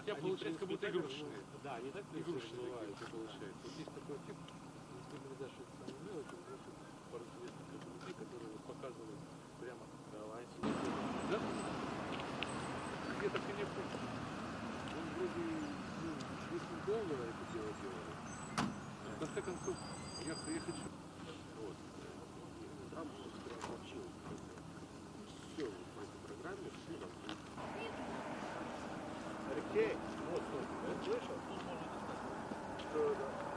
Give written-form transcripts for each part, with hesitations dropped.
тебя получается как будто игрушечные. Да, они так игрушечные получается. Вот есть такой тип, даже самые мелочи, пару несколько людей, которые вот показывают прямо. Давайте. Да? Я так и не понял. Он вроде, очень долго это дело делали. В конце концов, я приехать. Вот. Там вообще все по этой программе, все там. Алексей, вот, слышал? Что, да.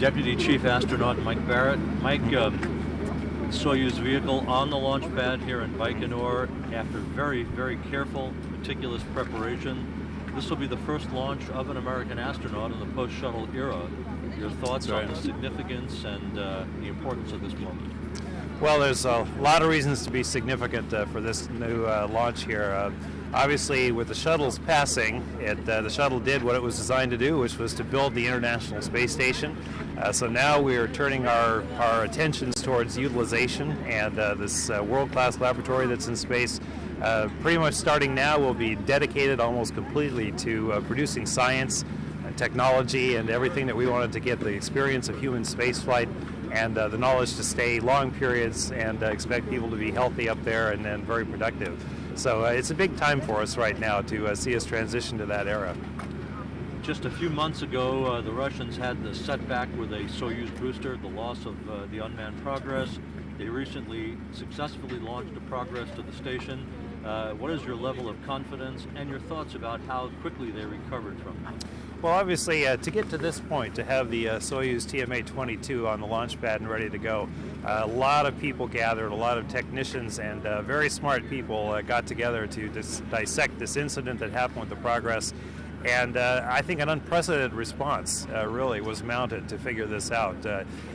Deputy Chief Astronaut Mike Barrett. Mike, Soyuz vehicle on the launch pad here in Baikonur after very, very careful, meticulous preparation. This will be the first launch of an American astronaut in the post-shuttle era. Your thoughts on the significance and the importance of this moment? Well, there's a lot of reasons to be significant for this new launch here. Obviously, with the shuttles passing, the shuttle did what it was designed to do, which was to build the International Space Station. So now we are turning our attentions towards utilization, and this world-class laboratory that's in space, pretty much starting now, will be dedicated almost completely to producing science and technology and everything that we wanted to get the experience of human spaceflight and the knowledge to stay long periods and expect people to be healthy up there and then very productive. So it's a big time for us right now to see us transition to that era. Just a few months ago, the Russians had the setback with a Soyuz booster, the loss of the unmanned Progress. They recently successfully launched a Progress to the station. What is your level of confidence and your thoughts about how quickly they recovered from it? Well, obviously, to get to this point, to have the Soyuz TMA-22 on the launch pad and ready to go, a lot of people gathered, a lot of technicians and very smart people got together to dissect this incident that happened with the Progress. And I think an unprecedented response really was mounted to figure this out.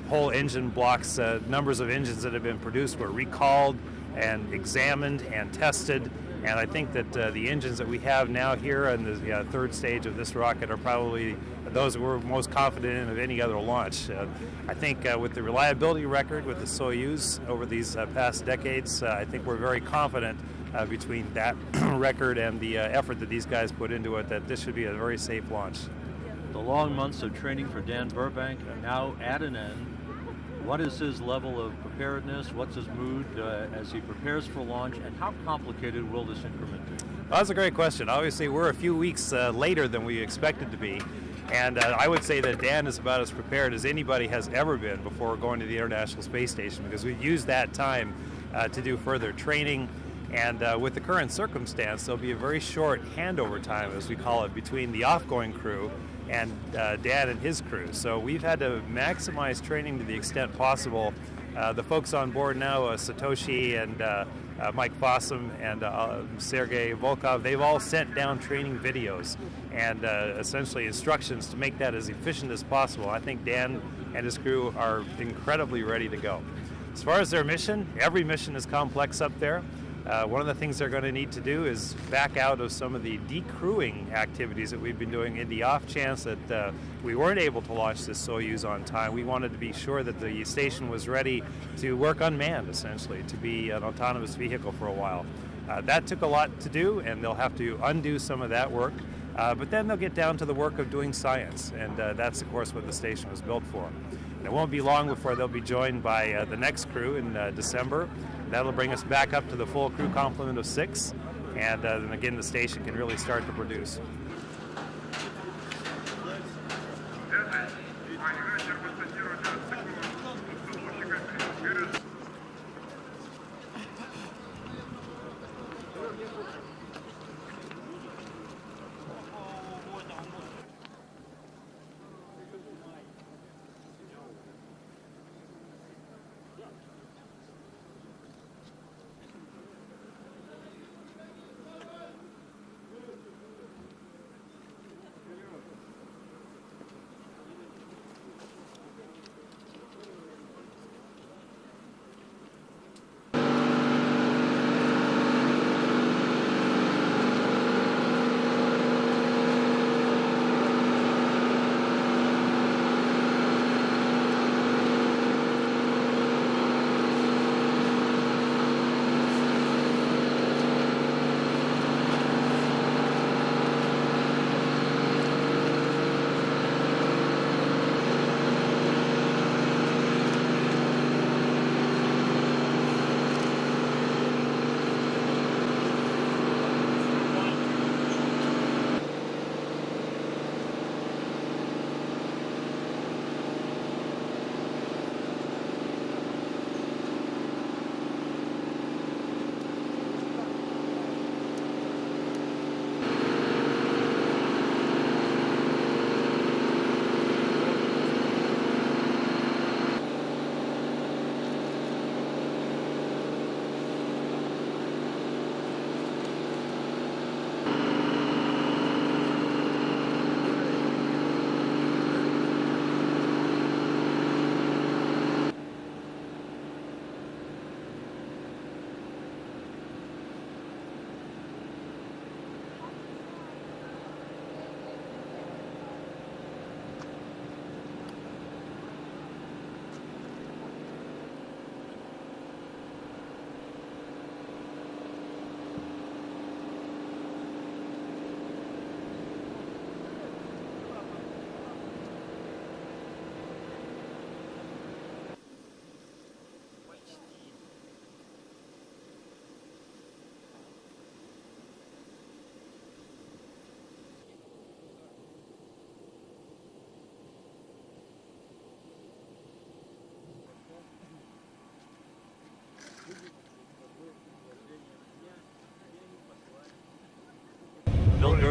Whole engine blocks, numbers of engines that have been produced were recalled and examined and tested. And I think that the engines that we have now here in the third stage of this rocket are probably those we're most confident in of any other launch. I think with the reliability record with the Soyuz over these past decades, I think we're very confident between that record and the effort that these guys put into it that this should be a very safe launch. The long months of training for Dan Burbank are now at an end. What is his level of preparedness? What's his mood as he prepares for launch, and how complicated will this increment be? Well, that's a great question. Obviously, we're a few weeks later than we expected to be, and I would say that Dan is about as prepared as anybody has ever been before going to the International Space Station, because we've used that time to do further training. And with the current circumstance, there'll be a very short handover time, as we call it, between the off-going crew and Dan and his crew. So we've had to maximize training to the extent possible. The folks on board now, Satoshi and Mike Fossum and Sergei Volkov, they've all sent down training videos and essentially instructions to make that as efficient as possible. I think Dan and his crew are incredibly ready to go. As far as their mission, every mission is complex up there. One of the things they're going to need to do is back out of some of the decrewing activities that we've been doing in the off chance that we weren't able to launch this Soyuz on time. We wanted to be sure that the station was ready to work unmanned, essentially, to be an autonomous vehicle for a while. That took a lot to do, and they'll have to undo some of that work. But then they'll get down to the work of doing science, and that's, of course, what the station was built for. And it won't be long before they'll be joined by the next crew in December. That'll bring us back up to the full crew complement of 6, and then again the station can really start to produce.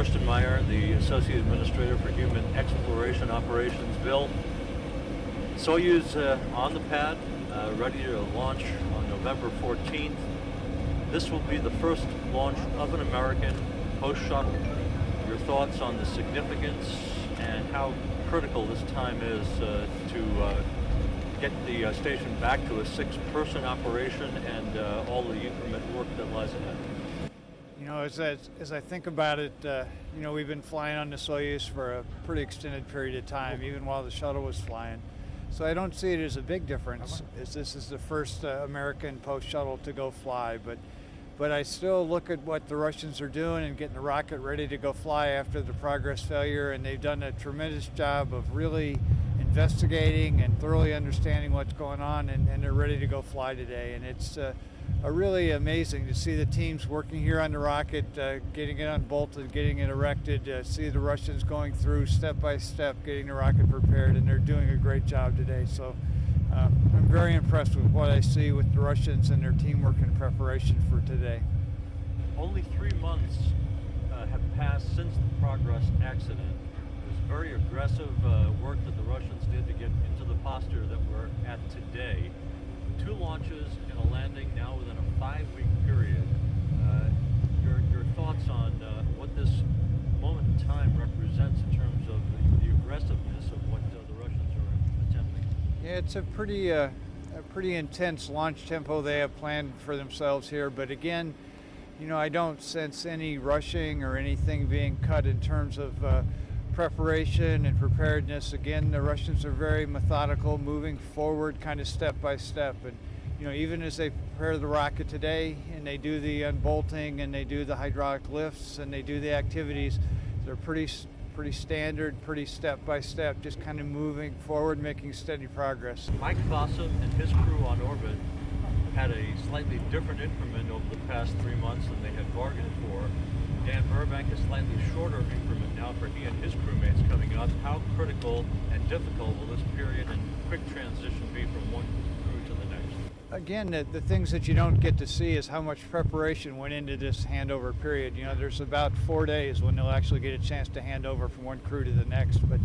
Gerstenmaier, the Associate Administrator for Human Exploration Operations. Bill, Soyuz on the pad, ready to launch on November 14th. This will be the first launch of an American post-shuttle. Your thoughts on the significance and how critical this time is to get the station back to a 6-person operation and all the increment work that lies ahead? You know, as I think about it, you know, we've been flying on the Soyuz for a pretty extended period of time, even while the shuttle was flying. So I don't see it as a big difference, as this is the first American post-shuttle to go fly. But I still look at what the Russians are doing and getting the rocket ready to go fly after the Progress failure, and they've done a tremendous job of really investigating and thoroughly understanding what's going on, and they're ready to go fly today. And it's really amazing to see the teams working here on the rocket, getting it unbolted, getting it erected, see the Russians going through step by step, getting the rocket prepared, and they're doing a great job today. So I'm very impressed with what I see with the Russians and their teamwork in preparation for today. Only 3 months have passed since the Progress accident. It was very aggressive work that the Russians did to get into the posture that we're at today. 2 launches and a landing now within a 5-week period. Your thoughts on what this moment in time represents in terms of the aggressiveness of what the Russians are attempting? Yeah, it's a pretty intense launch tempo they have planned for themselves here. But again, you know, I don't sense any rushing or anything being cut in terms of preparation and preparedness. Again, the Russians are very methodical, moving forward kind of step by step. And you know, even as they prepare the rocket today and they do the unbolting and they do the hydraulic lifts and they do the activities, they're pretty standard, pretty step by step, just kind of moving forward, making steady progress. Mike Fossum and his crew on orbit had a slightly different increment over the past 3 months than they had bargained for. Dan Burbank, a slightly shorter increment now for he and his crewmates coming up. How critical and difficult will this period and quick transition be from one crew to the next? Again, the things that you don't get to see is how much preparation went into this handover period. You know, there's about 4 days when they'll actually get a chance to hand over from one crew to the next. But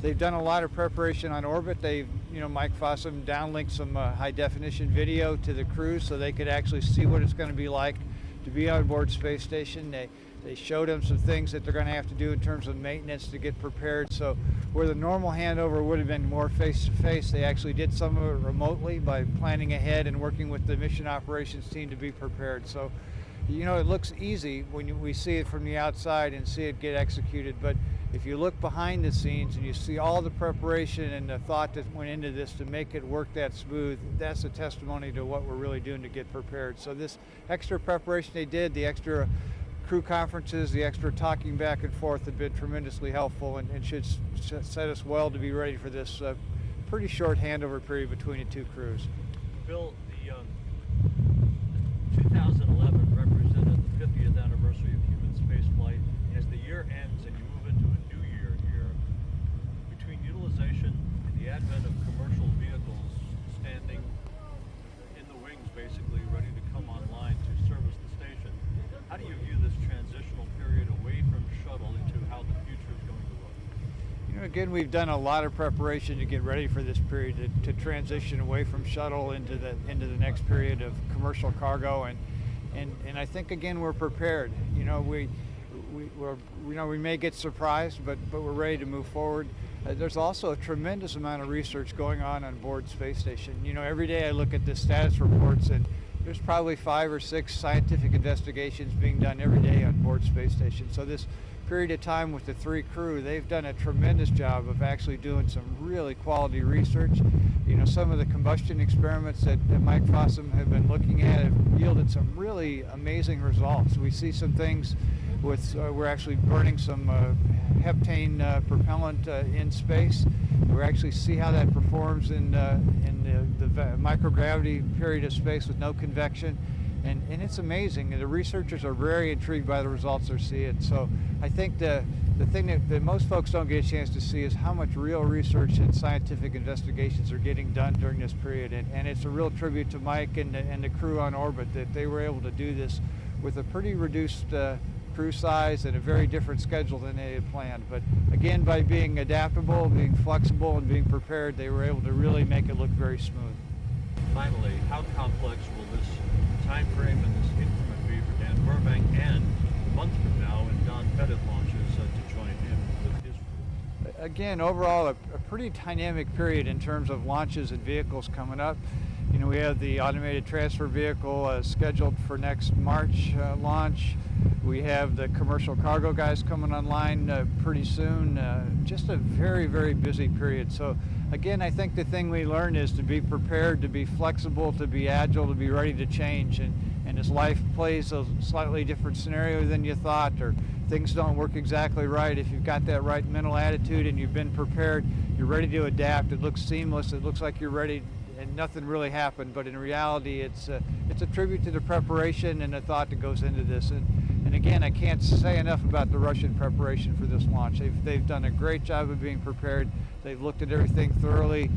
they've done a lot of preparation on orbit. They've, you know, Mike Fossum downlinked some high-definition video to the crew so they could actually see what it's going to be like to be on board space station. They showed them some things that they're going to have to do in terms of maintenance to get prepared. So where the normal handover would have been more face-to-face, they actually did some of it remotely by planning ahead and working with the mission operations team to be prepared. So, you know, it looks easy when we see it from the outside and see it get executed. But if you look behind the scenes and you see all the preparation and the thought that went into this to make it work that smooth, that's a testimony to what we're really doing to get prepared. So this extra preparation they did, the extra crew conferences, the extra talking back and forth have been tremendously helpful and should set us well to be ready for this pretty short handover period between the 2 crews. Bill, the 2011 represented the 50th anniversary of human spaceflight. As the year ends and you move into a new year here, between utilization and the advent of commercial vehicles standing in the wings, basically ready to come online to service the station, how do you view this transitional period away from shuttle into how the future is going to look? You know, again, we've done a lot of preparation to get ready for this period to transition away from shuttle into the next period of commercial cargo, and I think again we're prepared. You know, we may get surprised, but we're ready to move forward. There's also a tremendous amount of research going on board space station. You know, every day I look at the status reports and there's probably 5 or 6 scientific investigations being done every day on board space station. So this period of time with the 3 crew, they've done a tremendous job of actually doing some really quality research. You know, some of the combustion experiments that Mike Fossum have been looking at have yielded some really amazing results. We see some things with, we're actually burning some heptane propellant in space. We actually see how that performs in the microgravity period of space with no convection, and it's amazing. And the researchers are very intrigued by the results they're seeing. So I think the thing that most folks don't get a chance to see is how much real research and scientific investigations are getting done during this period, and it's a real tribute to Mike and the crew on orbit that they were able to do this with a pretty reduced crew size and a very different schedule than they had planned. But again, by being adaptable, being flexible, and being prepared, they were able to really make it look very smooth. Finally, how complex will this time frame and this increment be for Dan Burbank and a month from now when Don Pettit launches to join him with his crew? Again, overall, a pretty dynamic period in terms of launches and vehicles coming up. You know, we have the automated transfer vehicle scheduled for next March launch. We have the commercial cargo guys coming online pretty soon. Just a very, very busy period. So again, I think the thing we learned is to be prepared, to be flexible, to be agile, to be ready to change. And as life plays a slightly different scenario than you thought, or things don't work exactly right, if you've got that right mental attitude and you've been prepared, you're ready to adapt. It looks seamless. It looks like you're ready and nothing really happened, but in reality it's a tribute to the preparation and the thought that goes into this. And again, I can't say enough about the Russian preparation for this launch. They've done a great job of being prepared. They've looked at everything thoroughly.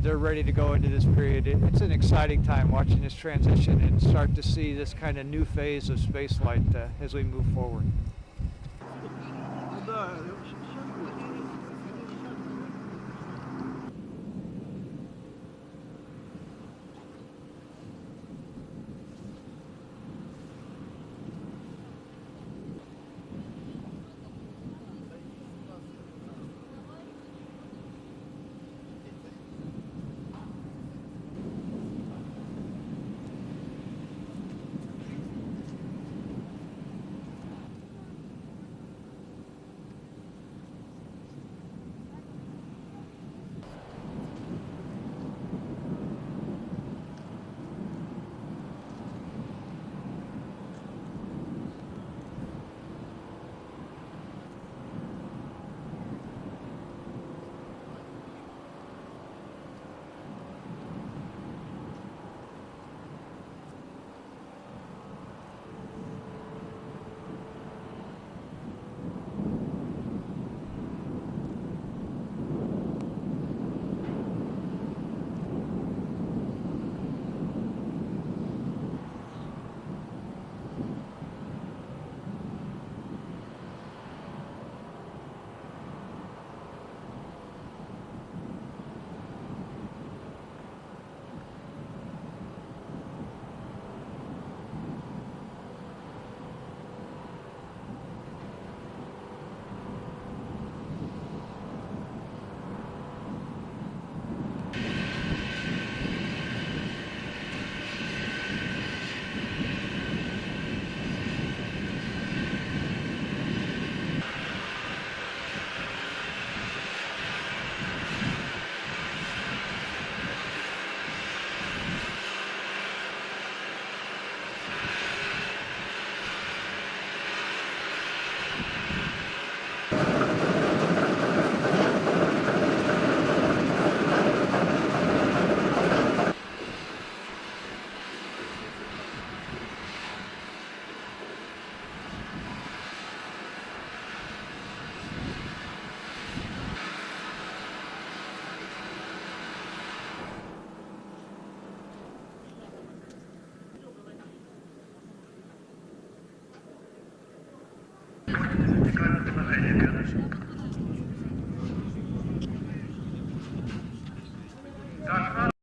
They're ready to go into this period. It's an exciting time watching this transition and start to see this kind of new phase of spaceflight as we move forward.